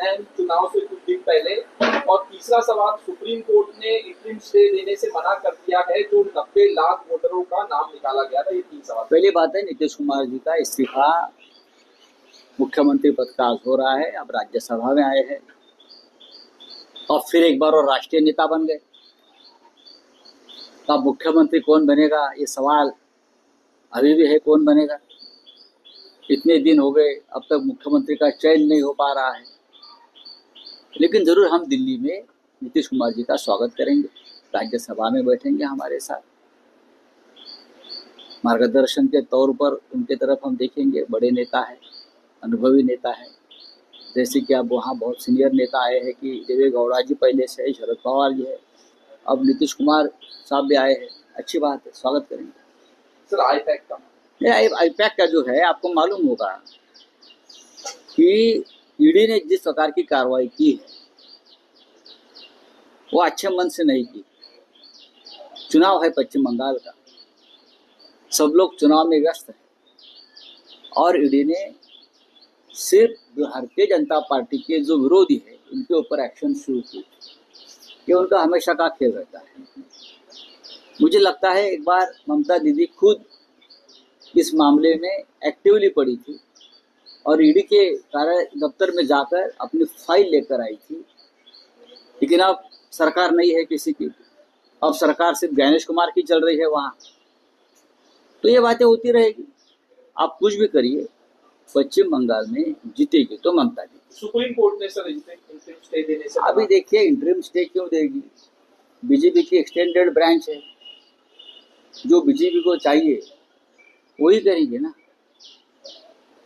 हैं चुनाव से कुछ दिन पहले, और तीसरा सवाल, सुप्रीम कोर्ट ने इंटरिम स्टे देने से मना कर दिया है जो 90 लाख वोटरों का नाम निकाला गया था। ये 3 सवाल। पहली बात है, नीतीश कुमार जी का इस्तीफा मुख्यमंत्री पद का आज हो रहा है। अब राज्यसभा में आए हैं और फिर एक बार और राष्ट्रीय नेता बन गए। अब मुख्यमंत्री कौन बनेगा, ये सवाल अभी भी है, कौन बनेगा। इतने दिन हो गए, अब तक मुख्यमंत्री का चयन नहीं हो पा रहा है। लेकिन जरूर हम दिल्ली में नीतीश कुमार जी का स्वागत करेंगे, राज्यसभा में बैठेंगे हमारे साथ, मार्गदर्शन के तौर पर उनके तरफ हम देखेंगे। बड़े नेता है, अनुभवी नेता है, जैसे कि अब वहाँ बहुत सीनियर नेता आए हैं कि देवे गौड़ा जी पहले से है, शरद पवार जी है, अब नीतीश कुमार साहब भी आए हैं। अच्छी बात है, स्वागत करेंगे। सर, आईपैक का आईपैक का जो है, आपको मालूम होगा कि ईडी ने जिस प्रकार की कार्रवाई की है वो अच्छे मन से नहीं की। चुनाव है पश्चिम बंगाल का, सब लोग चुनाव में व्यस्त हैं और ईडी ने सिर्फ भारतीय जनता पार्टी के जो विरोधी है उनके ऊपर एक्शन शुरू की। ये उनका हमेशा का खेल रहता है। मुझे लगता है एक बार ममता दीदी खुद इस मामले में एक्टिवली पड़ी थी और ईडी के कार्य दफ्तर में जाकर अपनी फाइल लेकर आई थी। लेकिन अब सरकार नहीं है किसी की, अब सरकार सिर्फ गणेश कुमार की चल रही है वहाँ। तो ये बातें होती रहेगी। आप कुछ भी करिए, पश्चिम बंगाल में जीतेगी तो ममता दीदी। सुप्रीम कोर्ट ने सर इंटरिम स्टे देने से अभी देखिए, इंटरिम स्टे क्यों देगी? बीजेपी की एक्सटेंडेड ब्रांच है, जो बीजेपी को चाहिए वही करेंगे ना,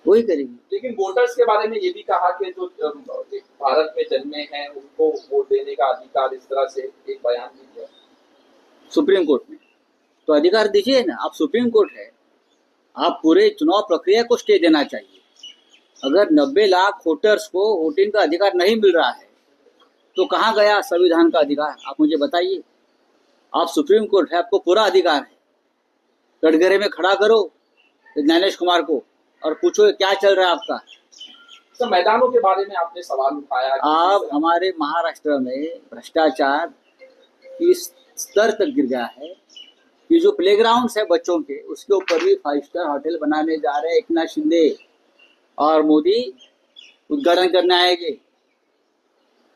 वही करेंगे। लेकिन वोटर्स के बारे में ये भी कहा कि जो भारत में जन्मे हैं उनको वोट देने का अधिकार, इस तरह से एक बयान भी दिया सुप्रीम कोर्ट में। तो अधिकार दीजिए ना, आप सुप्रीम कोर्ट है, आप पूरे चुनाव प्रक्रिया को स्टे देना चाहिए। अगर 90 लाख वोटर्स को वोटिंग का अधिकार नहीं मिल रहा है तो कहाँ गया संविधान का अधिकार? आप मुझे बताइए। आप सुप्रीम कोर्ट है, आपको पूरा अधिकार है। कटघरे में खड़ा करो गणेश कुमार को और पूछो क्या चल रहा है आपका। तो मैदानों के बारे में आपने सवाल उठाया। आप हमारे महाराष्ट्र में भ्रष्टाचार की स्तर तक गिर गया है कि जो प्लेग्राउंड है बच्चों के, उसके ऊपर भी 5 स्टार होटल बनाने जा रहे हैं एकनाथ शिंदे और मोदी, उद्घाटन करने आएंगे।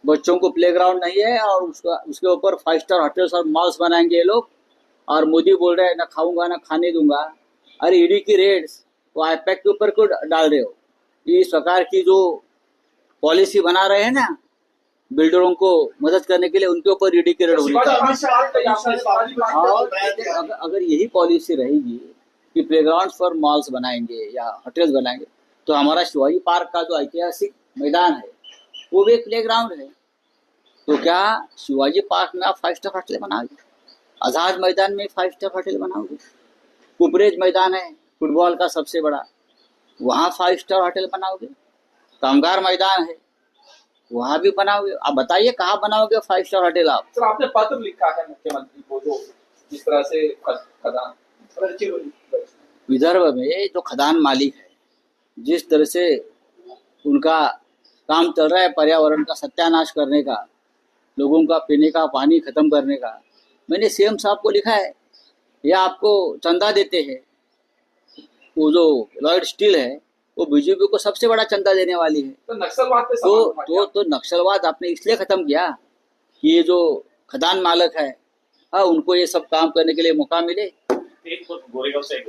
बच्चों को प्लेग्राउंड नहीं है और उसके ऊपर 5 स्टार होटल्स और मॉल्स बनाएंगे ये लोग, और मोदी बोल रहे हैं ना खाऊंगा ना खाने दूंगा। अरे ईडी की रेड्स वो आईपैक के ऊपर क्यों डाल रहे हो? इस प्रकार की जो पॉलिसी बना रहे हैं ना बिल्डरों को मदद करने के लिए, उनके ऊपर ईडी की रेड होनी चाहिए। और अगर यही पॉलिसी रहेगी कि प्लेग्राउंड पर मॉल्स बनाएंगे या होटल्स बनाएंगे, तो हमारा शिवाजी पार्क का जो ऐतिहासिक मैदान है वो भी एक प्लेग्राउंड है। तो क्या शिवाजी पार्क में आप 5 स्टार होटल बनाओगे? आजाद मैदान में 5 स्टार होटल बनाओगे? कुपरेज मैदान है फुटबॉल का सबसे बड़ा, वहाँ 5 स्टार होटल बनाओगे? कामगार मैदान है वहाँ भी बनाओगे? आप बताइए कहाँ बनाओगे 5 स्टार होटल आप? सर, आपने पत्र लिखा है मुख्यमंत्री को, जो जिस तरह से खदान विदर्भ में जो खदान मालिक है, जिस तरह से उनका काम चल रहा है पर्यावरण का सत्यानाश करने का, लोगों का पीने का पानी खत्म करने का, मैंने सीएम साहब को लिखा है। या आपको चंदा देते हैं, वो जो लॉयड स्टील है वो बीजेपी को सबसे बड़ा चंदा देने वाली है। तो नक्सलवाद पे तो नक्सलवाद आपने इसलिए खत्म किया कि ये जो खदान मालक है, हाँ, उनको ये सब काम करने के लिए मौका मिले। एक गोरेगाव से एक